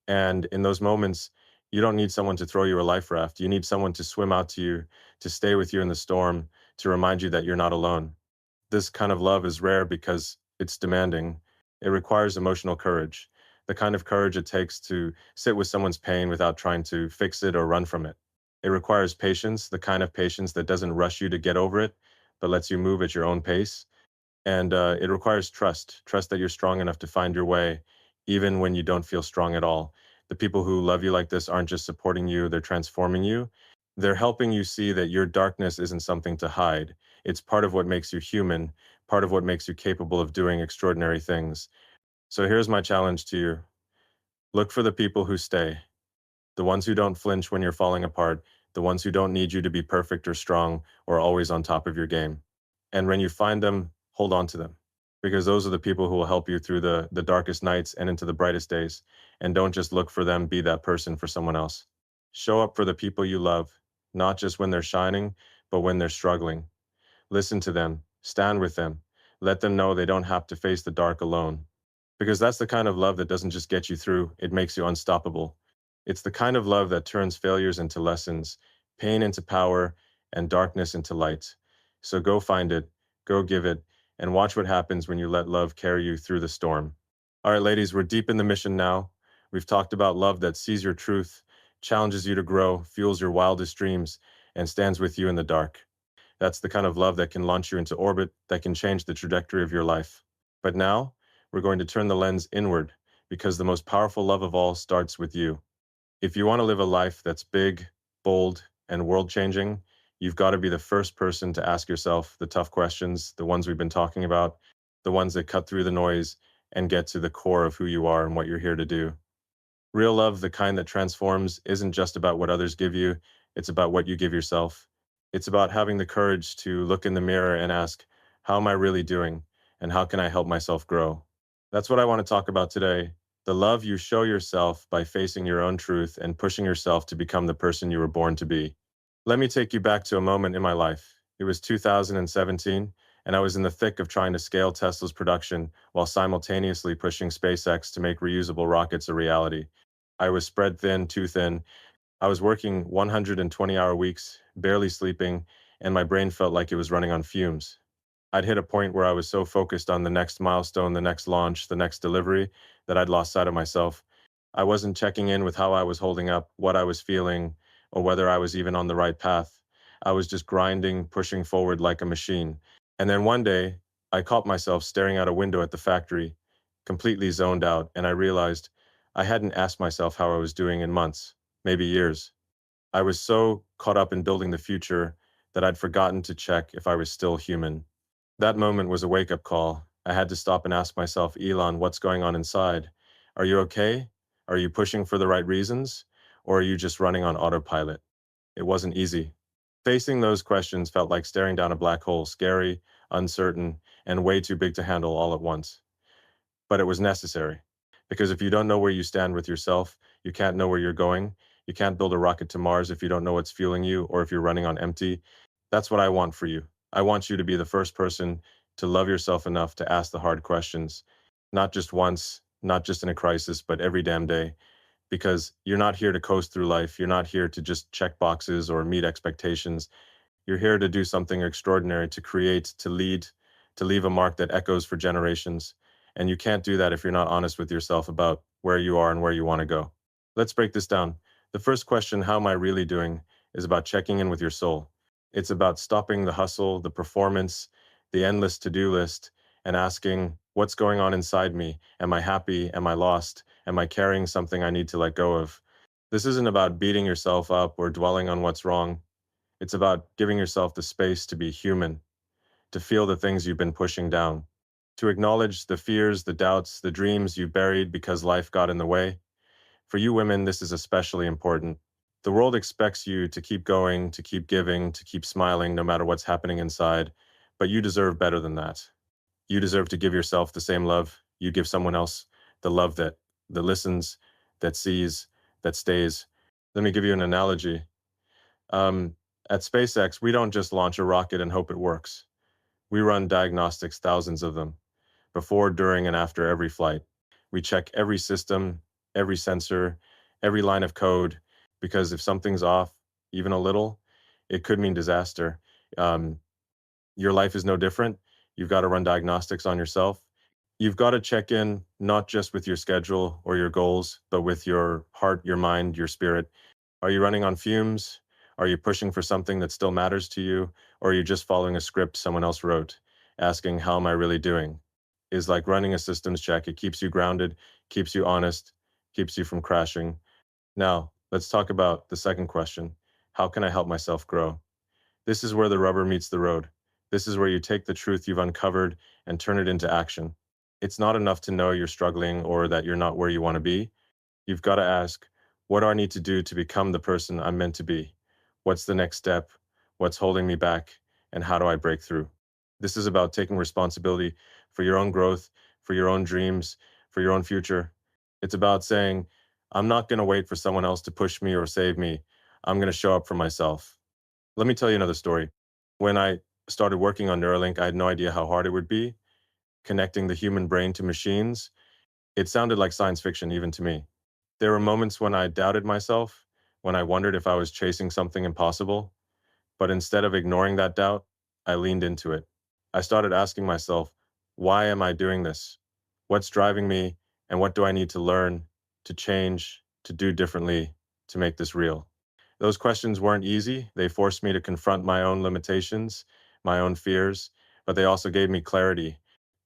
and in those moments, you don't need someone to throw you a life raft. You need someone to swim out to you, to stay with you in the storm, to remind you that you're not alone. This kind of love is rare because it's demanding. It requires emotional courage, the kind of courage it takes to sit with someone's pain without trying to fix it or run from it. It requires patience, the kind of patience that doesn't rush you to get over it, but lets you move at your own pace. And it requires trust that you're strong enough to find your way, even when you don't feel strong at all. The people who love you like this aren't just supporting you, they're transforming you. They're helping you see that your darkness isn't something to hide. It's part of what makes you human, part of what makes you capable of doing extraordinary things. So here's my challenge to you. Look for the people who stay, the ones who don't flinch when you're falling apart, the ones who don't need you to be perfect or strong or always on top of your game. And when you find them, hold on to them because those are the people who will help you through the darkest nights and into the brightest days. And don't just look for them, be that person for someone else. Show up for the people you love, not just when they're shining, but when they're struggling. Listen to them, stand with them, let them know they don't have to face the dark alone. Because that's the kind of love that doesn't just get you through, it makes you unstoppable. It's the kind of love that turns failures into lessons, pain into power, and darkness into light. So go find it, go give it, and watch what happens when you let love carry you through the storm. All right, ladies, we're deep in the mission now. We've talked about love that sees your truth, challenges you to grow, fuels your wildest dreams, and stands with you in the dark. That's the kind of love that can launch you into orbit, that can change the trajectory of your life. But now, we're going to turn the lens inward, because the most powerful love of all starts with you. If you want to live a life that's big, bold, and world-changing, you've got to be the first person to ask yourself the tough questions, the ones we've been talking about, the ones that cut through the noise and get to the core of who you are and what you're here to do. Real love, the kind that transforms, isn't just about what others give you, it's about what you give yourself. It's about having the courage to look in the mirror and ask, how am I really doing? And how can I help myself grow? That's what I want to talk about today. The love you show yourself by facing your own truth and pushing yourself to become the person you were born to be. Let me take you back to a moment in my life. It was 2017, and I was in the thick of trying to scale Tesla's production while simultaneously pushing SpaceX to make reusable rockets a reality. I was spread thin, too thin. I was working 120-hour weeks, barely sleeping, and my brain felt like it was running on fumes. I'd hit a point where I was so focused on the next milestone, the next launch, the next delivery, that I'd lost sight of myself. I wasn't checking in with how I was holding up, what I was feeling, or whether I was even on the right path. I was just grinding, pushing forward like a machine. And then one day, I caught myself staring out a window at the factory, completely zoned out, and I realized I hadn't asked myself how I was doing in months, maybe years. I was so caught up in building the future that I'd forgotten to check if I was still human. That moment was a wake-up call. I had to stop and ask myself, Elon, what's going on inside? Are you okay? Are you pushing for the right reasons? Or are you just running on autopilot? It wasn't easy. Facing those questions felt like staring down a black hole, scary, uncertain, and way too big to handle all at once. But it was necessary. Because if you don't know where you stand with yourself, you can't know where you're going. You can't build a rocket to Mars if you don't know what's fueling you or if you're running on empty. That's what I want for you. I want you to be the first person to love yourself enough to ask the hard questions, not just once, not just in a crisis, but every damn day. Because you're not here to coast through life. You're not here to just check boxes or meet expectations. You're here to do something extraordinary, to create, to lead, to leave a mark that echoes for generations. And you can't do that if you're not honest with yourself about where you are and where you want to go. Let's break this down. The first question, how am I really doing, is about checking in with your soul. It's about stopping the hustle, the performance, the endless to-do list, and asking, what's going on inside me? Am I happy? Am I lost? Am I carrying something I need to let go of? This isn't about beating yourself up or dwelling on what's wrong. It's about giving yourself the space to be human, to feel the things you've been pushing down, to acknowledge the fears, the doubts, the dreams you buried because life got in the way. For you women, this is especially important. The world expects you to keep going, to keep giving, to keep smiling no matter what's happening inside, but you deserve better than that. You deserve to give yourself the same love you give someone else, the love that listens, that sees, that stays. Let me give you an analogy. Um, at SpaceX, we don't just launch a rocket and hope it works. We run diagnostics, thousands of them, before, during, and after every flight. We check every system, every sensor, every line of code, because if something's off, even a little, it could mean disaster. Um, your life is no different. You've got to run diagnostics on yourself. You've got to check in not just with your schedule or your goals, but with your heart, your mind, your spirit. Are you running on fumes? Are you pushing for something that still matters to you? Or are you just following a script someone else wrote, asking, how am I really doing? Is like running a systems check. It keeps you grounded, keeps you honest, keeps you from crashing. Now, let's talk about the second question. How can I help myself grow? This is where the rubber meets the road. This is where you take the truth you've uncovered and turn it into action. It's not enough to know you're struggling or that you're not where you want to be. You've got to ask, what do I need to do to become the person I'm meant to be? What's the next step? What's holding me back? And how do I break through? This is about taking responsibility for your own growth, for your own dreams, for your own future. It's about saying, I'm not going to wait for someone else to push me or save me. I'm going to show up for myself. Let me tell you another story. When I started working on Neuralink, I had no idea how hard it would be. Connecting the human brain to machines, it sounded like science fiction even to me. There were moments when I doubted myself, when I wondered if I was chasing something impossible. But instead of ignoring that doubt, I leaned into it. I started asking myself, why am I doing this? What's driving me? And what do I need to learn, to change, to do differently to make this real? Those questions weren't easy. They forced me to confront my own limitations, my own fears, but they also gave me clarity.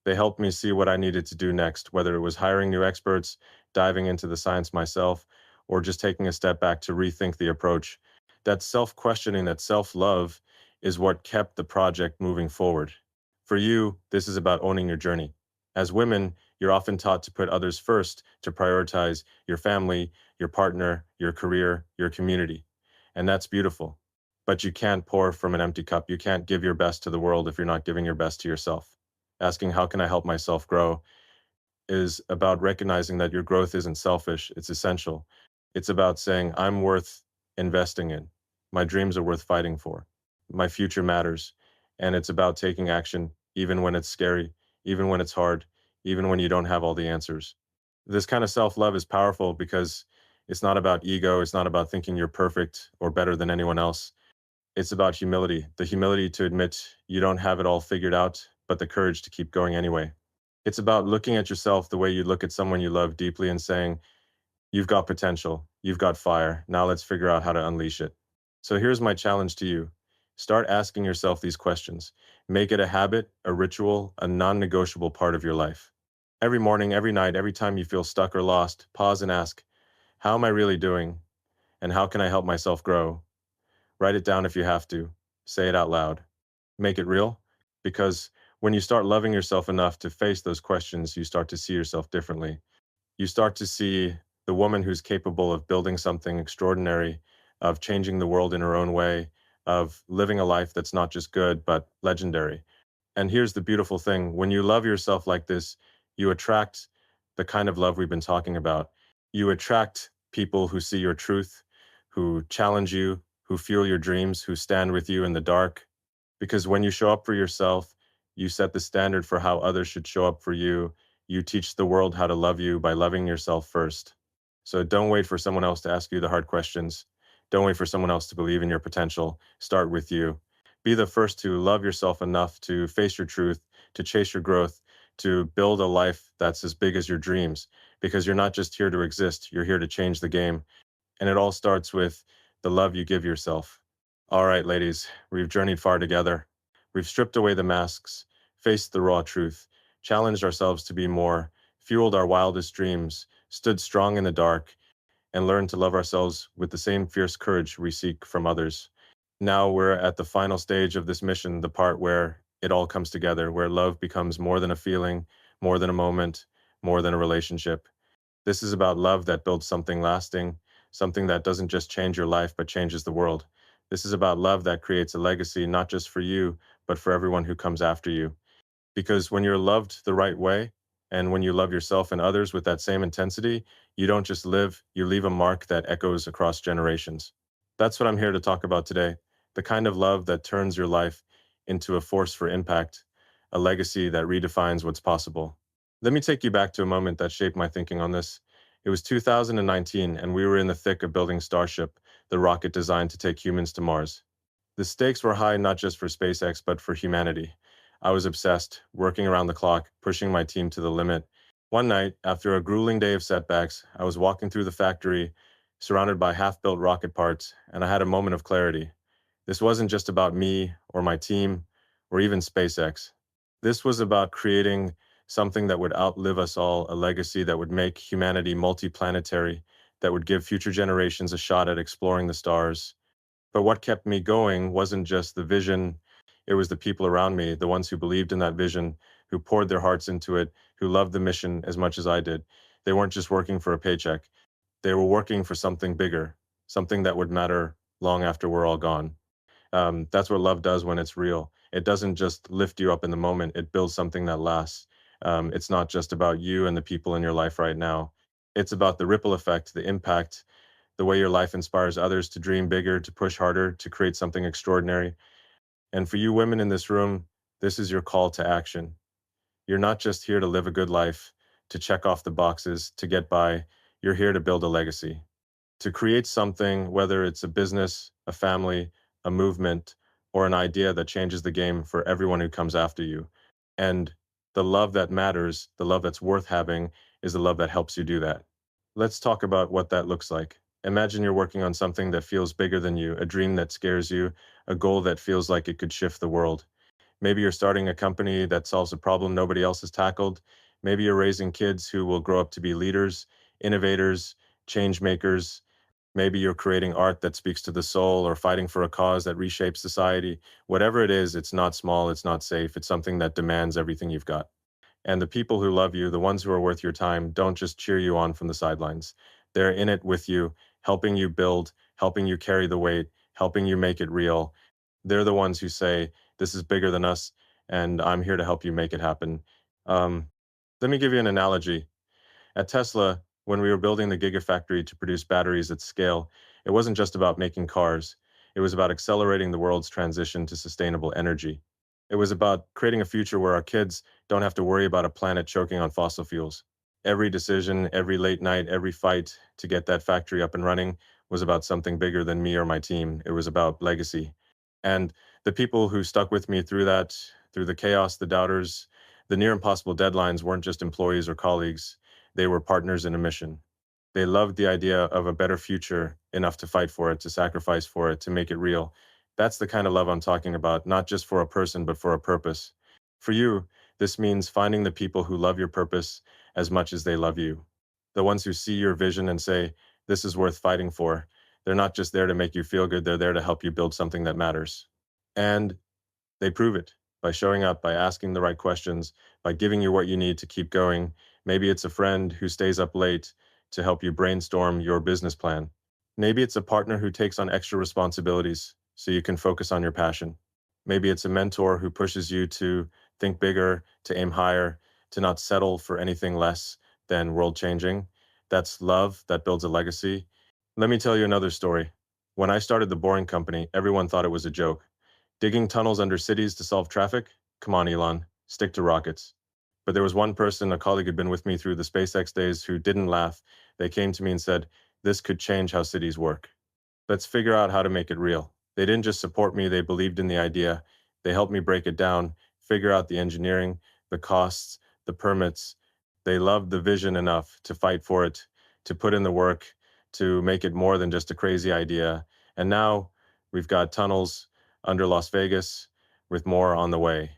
They helped me see what I needed to do next, whether it was hiring new experts, diving into the science myself, or just taking a step back to rethink the approach. That self questioning, that self love is what kept the project moving forward. For you, this is about owning your journey. As women, you're often taught to put others first, to prioritize your family, your partner, your career, your community. And that's beautiful. But you can't pour from an empty cup. You can't give your best to the world if you're not giving your best to yourself. Asking, how can I help myself grow, is about recognizing that your growth isn't selfish, it's essential. It's about saying, I'm worth investing in. My dreams are worth fighting for. My future matters. And it's about taking action, even when it's scary, even when it's hard, even when you don't have all the answers. This kind of self love is powerful because it's not about ego, it's not about thinking you're perfect or better than anyone else. It's about humility, the humility to admit you don't have it all figured out, but the courage to keep going anyway. It's about looking at yourself the way you look at someone you love deeply and saying, you've got potential, you've got fire, now let's figure out how to unleash it. So here's my challenge to you. Start asking yourself these questions. Make it a habit, a ritual, a non negotiable part of your life. Every morning, every night, every time you feel stuck or lost, pause and ask, how am I really doing? And how can I help myself grow? Write it down if you have to. Say it out loud. Make it real. Because when you start loving yourself enough to face those questions, you start to see yourself differently. You start to see the woman who's capable of building something extraordinary, of changing the world in her own way, of living a life that's not just good, but legendary. And here's the beautiful thing. When you love yourself like this, you attract the kind of love we've been talking about. You attract people who see your truth, who challenge you, who fuel your dreams, who stand with you in the dark. Because when you show up for yourself, you set the standard for how others should show up for you. You teach the world how to love you by loving yourself first. So don't wait for someone else to ask you the hard questions. Don't wait for someone else to believe in your potential. Start with you. Be the first to love yourself enough to face your truth, to chase your growth, to build a life that's as big as your dreams. Because you're not just here to exist, you're here to change the game. And it all starts with the love you give yourself. All right, ladies, we've journeyed far together. We've stripped away the masks, faced the raw truth, challenged ourselves to be more, fueled our wildest dreams, stood strong in the dark, and learned to love ourselves with the same fierce courage we seek from others. Now we're at the final stage of this mission, the part where it all comes together, where love becomes more than a feeling, more than a moment, more than a relationship. This is about love that builds something lasting, something that doesn't just change your life, but changes the world. This is about love that creates a legacy, not just for you, but for everyone who comes after you. Because when you're loved the right way, and when you love yourself and others with that same intensity, you don't just live, you leave a mark that echoes across generations. That's what I'm here to talk about today. The kind of love that turns your life into a force for impact, a legacy that redefines what's possible. Let me take you back to a moment that shaped my thinking on this. It was 2019, and we were in the thick of building Starship, the rocket designed to take humans to Mars. The stakes were high not just for SpaceX, but for humanity. I was obsessed, working around the clock, pushing my team to the limit. One night, after a grueling day of setbacks, I was walking through the factory, surrounded by half-built rocket parts, and I had a moment of clarity. This wasn't just about me or my team or even SpaceX. This was about creating something that would outlive us all, a legacy that would make humanity multiplanetary, that would give future generations a shot at exploring the stars. But what kept me going wasn't just the vision, it was the people around me, the ones who believed in that vision, who poured their hearts into it, who loved the mission as much as I did. They weren't just working for a paycheck, they were working for something bigger, something that would matter long after we're all gone. That's what love does when it's real. It doesn't just lift you up in the moment, it builds something that lasts. It's not just about you and the people in your life right now. It's about the ripple effect, the impact, the way your life inspires others to dream bigger, to push harder, to create something extraordinary. And for you women in this room, this is your call to action. You're not just here to live a good life, to check off the boxes, to get by. You're here to build a legacy, to create something, whether it's a business, a family, a movement, or an idea that changes the game for everyone who comes after you. And the love that matters, the love that's worth having, is the love that helps you do that. Let's talk about what that looks like. Imagine you're working on something that feels bigger than you, a dream that scares you, a goal that feels like it could shift the world. Maybe you're starting a company that solves a problem nobody else has tackled. Maybe you're raising kids who will grow up to be leaders, innovators, change makers. Maybe you're creating art that speaks to the soul or fighting for a cause that reshapes society. Whatever it is, it's not small, it's not safe, it's something that demands everything you've got. And the people who love you, the ones who are worth your time, don't just cheer you on from the sidelines. They're in it with you, helping you build, helping you carry the weight, helping you make it real. They're the ones who say, this is bigger than us, and I'm here to help you make it happen. Um, Let me give you an analogy. At Tesla, when we were building the Gigafactory to produce batteries at scale, it wasn't just about making cars. It was about accelerating the world's transition to sustainable energy. It was about creating a future where our kids don't have to worry about a planet choking on fossil fuels. Every decision, every late night, every fight to get that factory up and running was about something bigger than me or my team. It was about legacy. And the people who stuck with me through that, through the chaos, the doubters, the near impossible deadlines weren't just employees or colleagues. They were partners in a mission. They loved the idea of a better future enough to fight for it, to sacrifice for it, to make it real. That's the kind of love I'm talking about, not just for a person, but for a purpose. For you, this means finding the people who love your purpose as much as they love you. The ones who see your vision and say, this is worth fighting for. They're not just there to make you feel good, they're there to help you build something that matters. And they prove it by showing up, by asking the right questions, by giving you what you need to keep going. Maybe it's a friend who stays up late to help you brainstorm your business plan. Maybe it's a partner who takes on extra responsibilities so you can focus on your passion. Maybe it's a mentor who pushes you to think bigger, to aim higher, to not settle for anything less than world changing. That's love that builds a legacy. Let me tell you another story. When I started the Boring Company, everyone thought it was a joke. Digging tunnels under cities to solve traffic? Come on, Elon, stick to rockets. But there was one person, a colleague who'd been with me through the SpaceX days, who didn't laugh. They came to me and said, this could change how cities work. Let's figure out how to make it real. They didn't just support me, they believed in the idea. They helped me break it down, figure out the engineering, the costs, the permits. They loved the vision enough to fight for it, to put in the work, to make it more than just a crazy idea. And now we've got tunnels under Las Vegas with more on the way.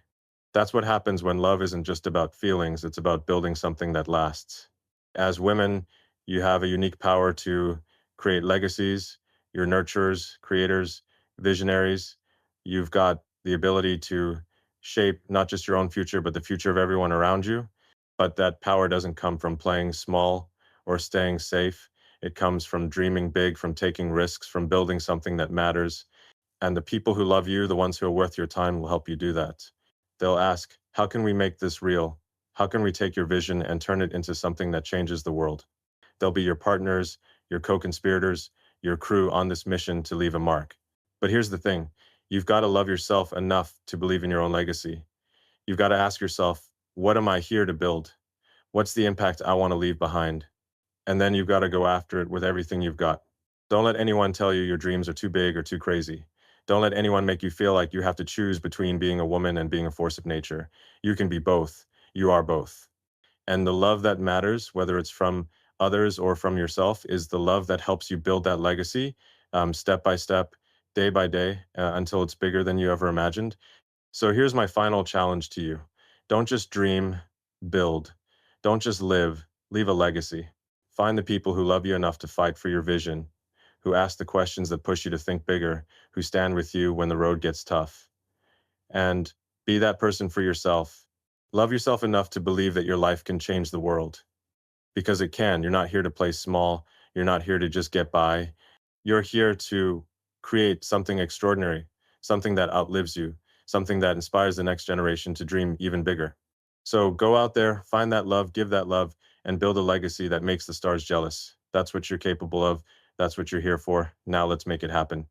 That's what happens when love isn't just about feelings, it's about building something that lasts. As women, you have a unique power to create legacies. You're nurturers, creators, visionaries. You've got the ability to shape not just your own future, but the future of everyone around you. But that power doesn't come from playing small or staying safe. It comes from dreaming big, from taking risks, from building something that matters. And the people who love you, the ones who are worth your time, will help you do that. They'll ask, how can we make this real? How can we take your vision and turn it into something that changes the world? They'll be your partners, your co-conspirators, your crew on this mission to leave a mark. But here's the thing. You've got to love yourself enough to believe in your own legacy. You've got to ask yourself, what am I here to build? What's the impact I want to leave behind? And then you've got to go after it with everything you've got. Don't let anyone tell you your dreams are too big or too crazy. Don't let anyone make you feel like you have to choose between being a woman and being a force of nature. You can be both. You are both. And the love that matters, whether it's from others or from yourself, is the love that helps you build that legacy step by step, day by day, until it's bigger than you ever imagined. So here's my final challenge to you. Don't just dream, build. Don't just live, leave a legacy. Find the people who love you enough to fight for your vision, who ask the questions that push you to think bigger, who stand with you when the road gets tough. And be that person for yourself. Love yourself enough to believe that your life can change the world, because it can. You're not here to play small. You're not here to just get by. You're here to create something extraordinary, something that outlives you, something that inspires the next generation to dream even bigger. So go out there, find that love, give that love, and build a legacy that makes the stars jealous. That's what you're capable of. That's what you're here for. Now let's make it happen.